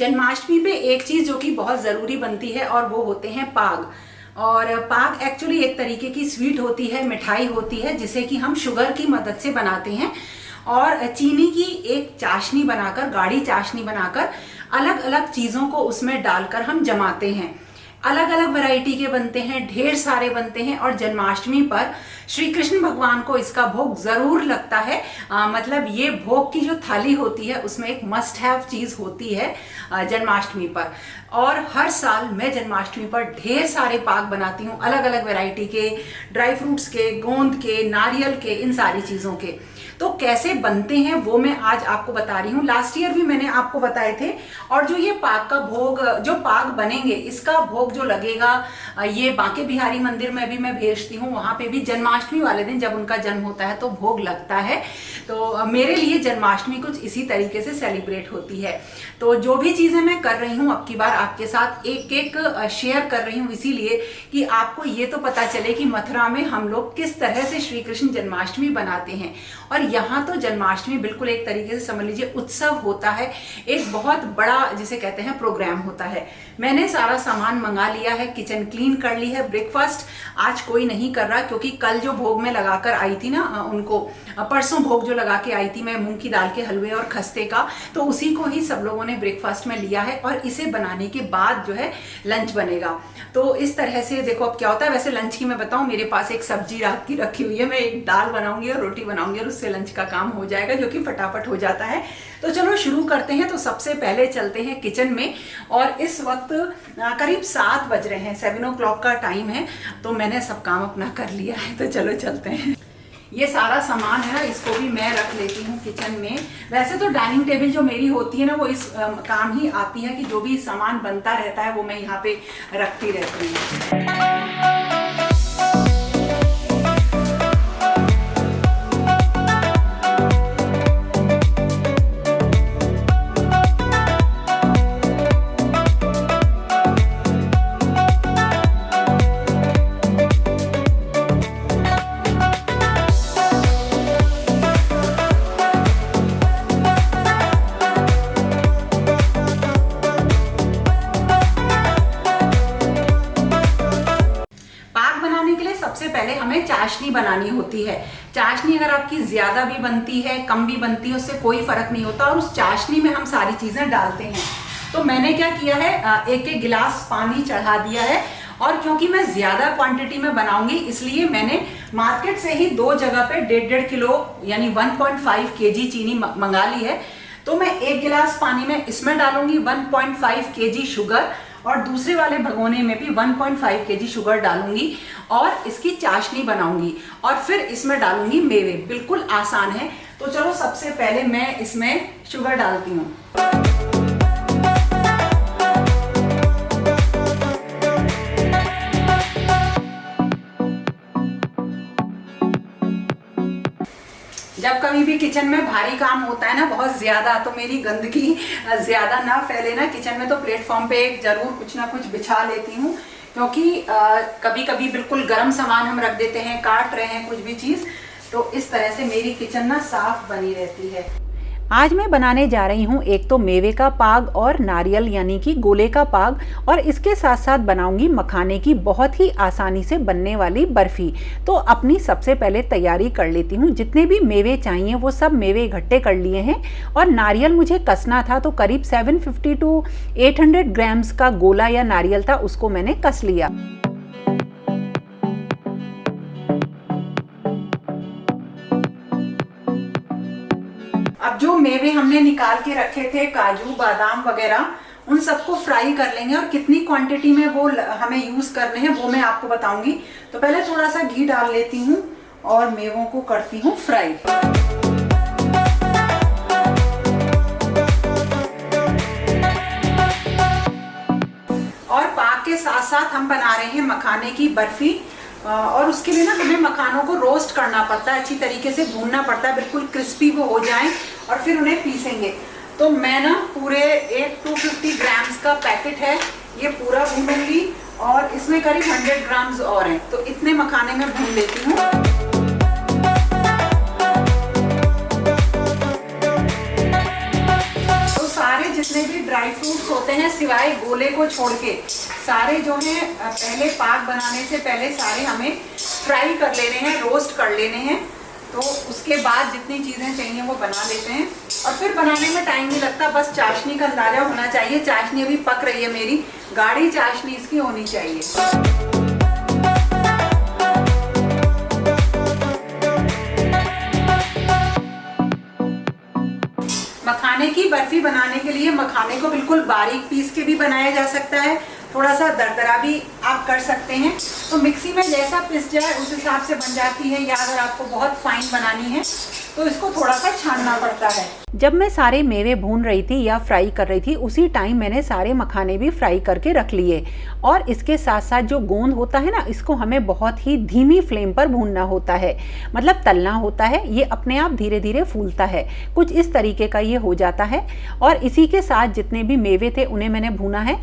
जन्माष्टमी पे एक चीज जो कि बहुत जरूरी बनती है और वो होते हैं पाग। और पाग एक्चुअली एक तरीके की स्वीट होती है, मिठाई होती है जिसे कि हम शुगर की मदद से बनाते हैं और चीनी की एक चाशनी बनाकर, गाढ़ी चाशनी बनाकर अलग अलग चीजों को उसमें डालकर हम जमाते हैं। अलग अलग वैरायटी के बनते हैं, ढेर सारे बनते हैं और जन्माष्टमी पर श्री कृष्ण भगवान को इसका भोग जरूर लगता है। मतलब ये भोग की जो थाली होती है उसमें एक मस्ट हैव चीज होती है जन्माष्टमी पर। और हर साल मैं जन्माष्टमी पर ढेर सारे पाक बनाती हूँ, अलग अलग वैरायटी के, ड्राई फ्रूट्स के, गोंद के, नारियल के, इन सारी चीजों के। तो कैसे बनते हैं वो मैं आज आपको बता रही हूँ। लास्ट ईयर भी मैंने आपको बताए थे। और जो ये पाक का भोग, जो पाक बनेंगे, इसका भोग जो लगेगा ये बांके बिहारी मंदिर में भी मैं भेजती हूँ। वहां पे भी जन्माष्टमी वाले दिन जब उनका जन्म होता है तो भोग लगता है। तो मेरे लिए जन्माष्टमी कुछ इसी तरीके से सेलिब्रेट होती है। तो जो भी चीजें मैं कर रही हूँ अब की बार आपके साथ एक एक शेयर कर रही हूँ, इसीलिए कि आपको ये तो पता चले कि मथुरा में हम लोग किस तरह से श्री कृष्ण जन्माष्टमी बनाते हैं। और यहाँ तो जन्माष्टमी बिल्कुल एक तरीके से समझ लीजिए उत्सव होता है, एक बहुत बड़ा जिसे कहते हैं प्रोग्राम होता है। मैंने सारा सामान मंगा लिया है, किचन क्लीन कर ली है। ब्रेकफास्ट आज कोई नहीं कर रहा क्योंकि कल जो भोग में लगाकर आई थी ना उनको, परसों भोग जो लगा के आई थी मैं मूंग की दाल के हलवे और खस्ते का, तो उसी को ही सब लोगों ने ब्रेकफास्ट में लिया है और इसे बनाने के बाद जो है लंच बनेगा। तो इस तरह से देखो अब क्या होता है। वैसे लंच की मैं बताऊं, मेरे पास एक सब्जी रात की रखी हुई है, मैं एक दाल बनाऊंगी और रोटी बनाऊंगी और उससे लंच का काम हो जाएगा, जो कि फटाफट हो जाता है। तो चलो शुरू करते हैं। तो सबसे पहले चलते हैं किचन में और इस वक्त करीब 7 बज रहे हैं, 7 o'clock का टाइम है। तो मैंने सब काम अपना कर लिया है, तो चलो चलते हैं। ये सारा सामान है ना, इसको भी मैं रख लेती हूँ किचन में। वैसे तो डाइनिंग टेबल जो मेरी होती है ना वो इस काम ही आती है कि जो भी सामान बनता रहता है वो मैं यहाँ पे रखती रहती हूँ। सबसे पहले हमें चाशनी बनानी होती है। चाशनी अगर आपकी ज्यादा भी बनती है, कम भी बनती है, उससे कोई फर्क नहीं होता। और उस चाशनी में हम सारी चीजें डालते हैं। तो मैंने क्या किया है, एक एक गिलास पानी चढ़ा दिया है। और क्योंकि मैं ज्यादा क्वांटिटी में बनाऊंगी इसलिए मैंने मार्केट से ही 2 जगह पे 1.5 किलो यानी 1.5 kg चीनी मंगा ली है। तो मैं एक गिलास पानी में इसमें डालूंगी 1.5 kg शुगर और दूसरे वाले भगोने में भी 1.5 kg शुगर डालूंगी और इसकी चाशनी बनाऊंगी और फिर इसमें डालूंगी मेवे। बिल्कुल आसान है। तो चलो सबसे पहले मैं इसमें शुगर डालती हूँ। जब कभी भी किचन में भारी काम होता है ना बहुत ज्यादा, तो मेरी गंदगी ज्यादा ना फैले ना किचन में, तो प्लेटफॉर्म पे जरूर कुछ ना कुछ बिछा लेती हूँ। क्योंकि कभी कभी बिल्कुल गर्म सामान हम रख देते हैं, काट रहे हैं कुछ भी चीज, तो इस तरह से मेरी किचन ना साफ बनी रहती है। आज मैं बनाने जा रही हूँ एक तो मेवे का पाग और नारियल यानी कि गोले का पाग, और इसके साथ साथ बनाऊंगी मखाने की बहुत ही आसानी से बनने वाली बर्फी। तो अपनी सबसे पहले तैयारी कर लेती हूँ। जितने भी मेवे चाहिए वो सब मेवे इकट्ठे कर लिए हैं। और नारियल मुझे कसना था, तो करीब 750 to 800 ग्राम्स का गोला या नारियल था, उसको मैंने कस लिया। अब जो मेवे हमने निकाल के रखे थे, काजू बादाम वगैरह, उन सबको फ्राई कर लेंगे। और कितनी क्वांटिटी में वो हमें यूज करने हैं वो मैं आपको बताऊंगी। तो पहले थोड़ा सा घी डाल लेती हूँ और मेवों को करती हूँ फ्राई। और पाक के साथ साथ हम बना रहे हैं मखाने की बर्फी। और उसके लिए ना हमें मखानों को रोस्ट करना पड़ता है, अच्छी तरीके से भूनना पड़ता है, बिल्कुल क्रिस्पी वो हो जाएं और फिर उन्हें पीसेंगे। तो मैं ना पूरे एक 250 ग्राम्स का पैकेट है, ये पूरा भूनूंगी और इसमें करीब 100 ग्राम्स और हैं, तो इतने मखाने में भून लेती हूँ। तो सारे जितने भी ड्राई फ्रूट्स होते हैं सिवाय गोले को छोड़ के सारे जो हैं पहले पाग बनाने से पहले सारे हमें फ्राई कर लेने हैं, रोस्ट कर लेने हैं। तो उसके बाद जितनी चीज़ें चाहिए वो बना लेते हैं और फिर बनाने में टाइम नहीं लगता। बस चाशनी का अंदाजा होना चाहिए। चाशनी अभी पक रही है मेरी, गाढ़ी चाशनी इसकी होनी चाहिए। मखाने की बर्फी बनाने के लिए मखाने को बिल्कुल बारीक पीस के भी बनाया जा सकता है, थोड़ा सा दरदरा भी आप कर सकते हैं। तो मिक्सी में जैसा पिस जाए उस हिसाब से बन जाती है, या अगर आपको बहुत फाइन बनानी है तो इसको थोड़ा सा छानना पड़ता है। जब मैं सारे मेवे भून रही थी या फ्राई कर रही थी उसी टाइम मैंने सारे मखाने भी फ्राई करके रख लिए। और इसके साथ साथ जो गोंद होता है ना, इसको हमें बहुत ही धीमी फ्लेम पर भूनना होता है, मतलब तलना होता है। ये अपने आप धीरे धीरे फूलता है, कुछ इस तरीके का ये हो जाता है। और इसी के साथ जितने भी मेवे थे उन्हें मैंने भूना है।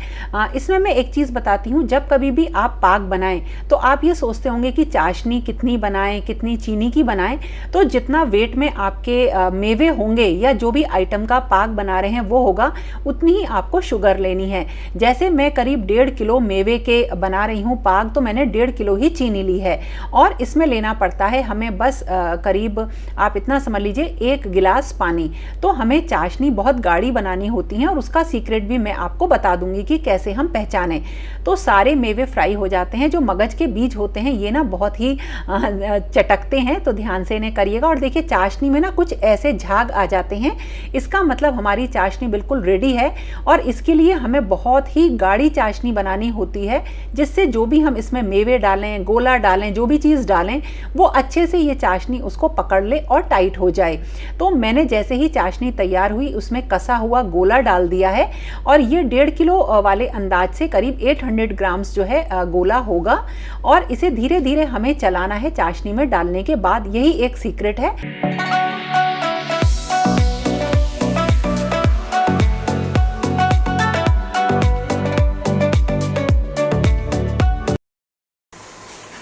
इसमें मैं एक चीज़ बताती हूँ, जब कभी भी आप पाक बनाएं तो आप ये सोचते होंगे कि चाशनी कितनी बनाएं, कितनी चीनी की बनाएं। तो जितना वेट में आपके मेवे होंगे या जो भी आइटम का पाक बना रहे हैं वो होगा, उतनी ही आपको शुगर लेनी है। जैसे मैं करीब 1.5 किलो मेवे के बना रही हूँ पाक, तो मैंने 1.5 किलो ही चीनी ली है। और इसमें लेना पड़ता है हमें बस करीब आप इतना समझ लीजिए 1 गिलास पानी। तो हमें चाशनी बहुत गाढ़ी बनानी होती है और उसका सीक्रेट भी मैं आपको बता दूंगी कि कैसे हम पहचानें। तो सारे मेवे फ्राई हो जाते हैं। जो मगज के बीज होते हैं ये ना बहुत ही चटकते हैं, तो ध्यान से इन्हें करिएगा। और देखिए चाशनी में ना कुछ ऐसे झाग आ जाते हैं, इसका मतलब हमारी चाशनी बिल्कुल रेडी है। और इसके लिए हमें बहुत ही गाढ़ी चाशनी बनानी होती है, जिससे जो भी हम इसमें मेवे डालें, गोला डालें, जो भी चीज़ डालें वो अच्छे से ये चाशनी उसको पकड़ ले और टाइट हो जाए। तो मैंने जैसे ही चाशनी तैयार हुई उसमें कसा हुआ गोला डाल दिया है। और ये 1.5 किलो वाले अंदाज से करीब 800 ग्राम्स जो है गोला होगा। और इसे धीरे धीरे हमें चलाना है चाशनी में डालने के बाद, यही एक सीक्रेट है।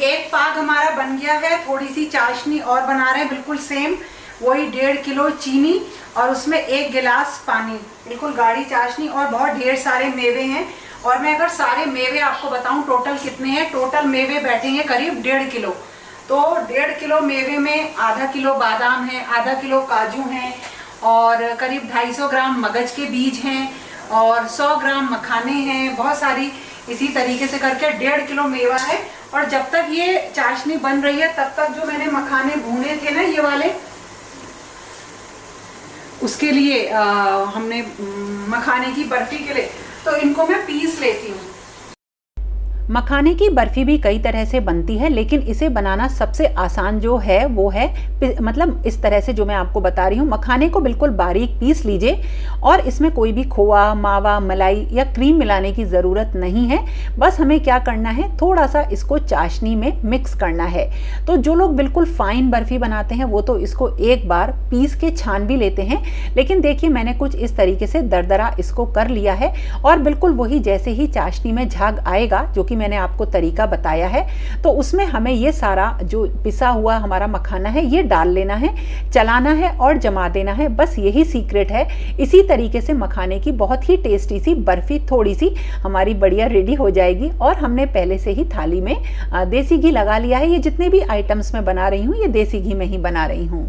एक पाग हमारा बन गया है, थोड़ी सी चाशनी और बना रहे हैं बिल्कुल सेम वही 1.5 किलो चीनी और उसमें 1 गिलास पानी, बिल्कुल गाढ़ी चाशनी और बहुत ढेर सारे मेवे हैं। और मैं अगर सारे मेवे आपको बताऊं टोटल कितने हैं, टोटल मेवे बैठेंगे करीब 1.5 किलो। तो 1.5 किलो मेवे में आधा किलो बादाम है, आधा किलो काजू हैं और करीब 250 ग्राम मगज के बीज हैं और 100 ग्राम मखाने हैं, बहुत सारी इसी तरीके से करके 1.5 किलो मेवा है। और जब तक ये चाशनी बन रही है तब तक जो मैंने मखाने भूने थे ना ये वाले, उसके लिए हमने मखाने की बर्फी के लिए, तो इनको मैं पीस लेती हूँ। मखाने की बर्फी भी कई तरह से बनती है, लेकिन इसे बनाना सबसे आसान जो है वो है मतलब इस तरह से जो मैं आपको बता रही हूँ। मखाने को बिल्कुल बारीक पीस लीजिए और इसमें कोई भी खोआ, मावा, मलाई या क्रीम मिलाने की ज़रूरत नहीं है। बस हमें क्या करना है, थोड़ा सा इसको चाशनी में मिक्स करना है। तो जो लोग बिल्कुल फाइन बर्फी बनाते हैं वो तो इसको एक बार पीस के छान भी लेते हैं, लेकिन देखिए मैंने कुछ इस तरीके से दरदरा इसको कर लिया है। और बिल्कुल वही जैसे ही चाशनी में झाग आएगा, जो कि मैंने आपको तरीका बताया है, तो उसमें हमें ये सारा जो पिसा हुआ हमारा मखाना है ये डाल लेना है, चलाना है और जमा देना है। बस यही सीक्रेट है। इसी तरीके से मखाने की बहुत ही टेस्टी सी बर्फी थोड़ी सी हमारी बढ़िया रेडी हो जाएगी। और हमने पहले से ही थाली में देसी घी लगा लिया है। ये जितने भी आइटम्स मैं बना रही हूँ ये देसी घी में ही बना रही हूँ।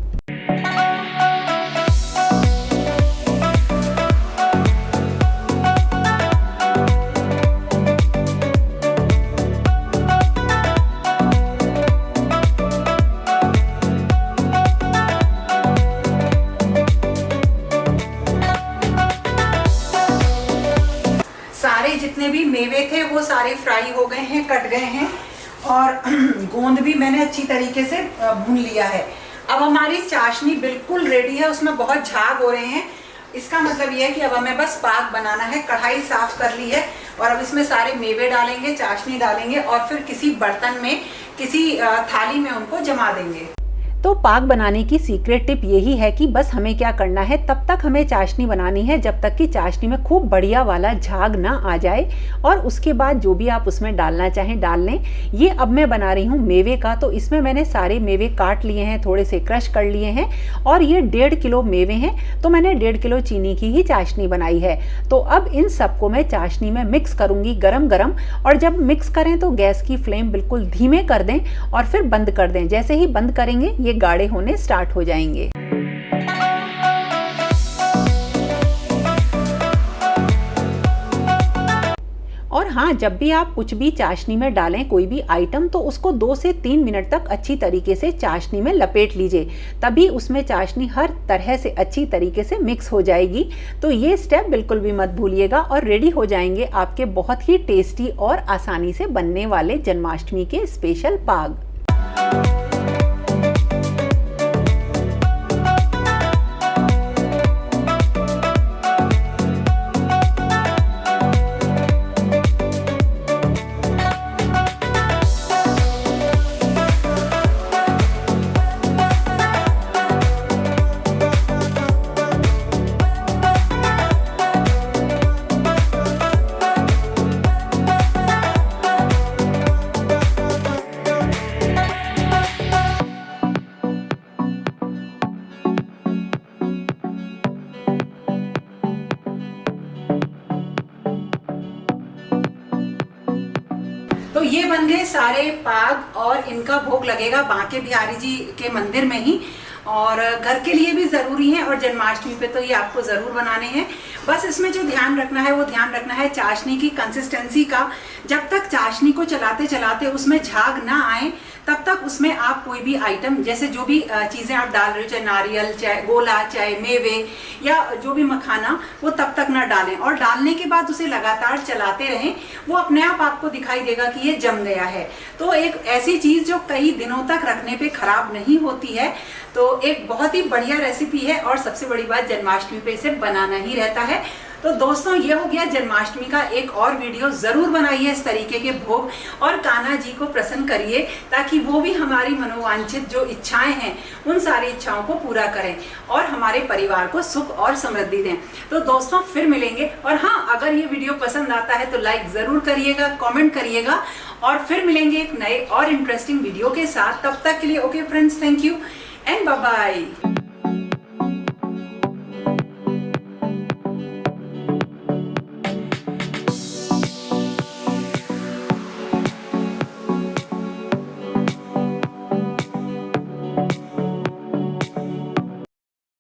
जितने भी मेवे थे वो सारे फ्राई हो गए हैं, कट गए हैं और गोंद भी मैंने अच्छी तरीके से भून लिया है। अब हमारी चाशनी बिल्कुल रेडी है, उसमें बहुत झाग हो रहे हैं। इसका मतलब ये है कि अब हमें बस पाक बनाना है। कढ़ाई साफ कर ली है और अब इसमें सारे मेवे डालेंगे, चाशनी डालेंगे और फिर किसी बर्तन में, किसी थाली में उनको जमा देंगे। तो पाग बनाने की सीक्रेट टिप यही है कि बस हमें क्या करना है, तब तक हमें चाशनी बनानी है जब तक कि चाशनी में खूब बढ़िया वाला झाग ना आ जाए, और उसके बाद जो भी आप उसमें डालना चाहें डाल लें। ये अब मैं बना रही हूँ मेवे का, तो इसमें मैंने सारे मेवे काट लिए हैं, थोड़े से क्रश कर लिए हैं, और ये 1.5 किलो मेवे हैं, तो मैंने 1.5 किलो चीनी की ही चाशनी बनाई है। तो अब इन सबको मैं चाशनी में मिक्स करूँगी गरम गरम, और जब मिक्स करें तो गैस की फ्लेम बिल्कुल धीमे कर दें और फिर बंद कर दें। जैसे ही बंद करेंगे ये गाढ़े होने स्टार्ट हो जाएंगे। और हाँ, जब भी आप कुछ भी चाशनी में डालें कोई भी आइटम, तो उसको 2 से 3 मिनट तक अच्छी तरीके से चाशनी में लपेट लीजिए, तभी उसमें चाशनी हर तरह से अच्छी तरीके से मिक्स हो जाएगी। तो ये स्टेप बिल्कुल भी मत भूलिएगा, और रेडी हो जाएंगे आपके बहुत ही टेस्टी और आसानी से बनने वाले जन्माष्टमी के स्पेशल पाग। तो ये बन गए सारे पाग, और इनका भोग लगेगा बांके बिहारी जी के मंदिर में ही, और घर के लिए भी ज़रूरी है, और जन्माष्टमी पे तो ये आपको ज़रूर बनाने हैं। बस इसमें जो ध्यान रखना है वो ध्यान रखना है चाशनी की कंसिस्टेंसी का। जब तक चाशनी को चलाते चलाते उसमें झाग ना आए तब तक उसमें आप कोई भी आइटम, जैसे जो भी चीज़ें आप डाल रहे हो, चाहे नारियल, चाहे गोला, चाहे मेवे या जो भी मखाना, वो तब तक ना डालें, और डालने के बाद उसे लगातार चलाते रहें। वो अपने आप आपको दिखाई देगा कि ये जम गया है। तो एक ऐसी चीज़ जो कई दिनों तक रखने पे खराब नहीं होती है, तो एक बहुत ही बढ़िया रेसिपी है, और सबसे बड़ी बात जन्माष्टमी पे इसे बनाना ही रहता है। तो दोस्तों, ये हो गया जन्माष्टमी का एक और वीडियो। ज़रूर बनाइए इस तरीके के भोग, और कान्हा जी को प्रसन्न करिए, ताकि वो भी हमारी मनोवांछित जो इच्छाएं हैं उन सारी इच्छाओं को पूरा करें और हमारे परिवार को सुख और समृद्धि दें। तो दोस्तों, फिर मिलेंगे। और हाँ, अगर ये वीडियो पसंद आता है तो लाइक ज़रूर करिएगा, कॉमेंट करिएगा, और फिर मिलेंगे एक नए और इंटरेस्टिंग वीडियो के साथ। तब तक के लिए okay friends, thank you and bye bye.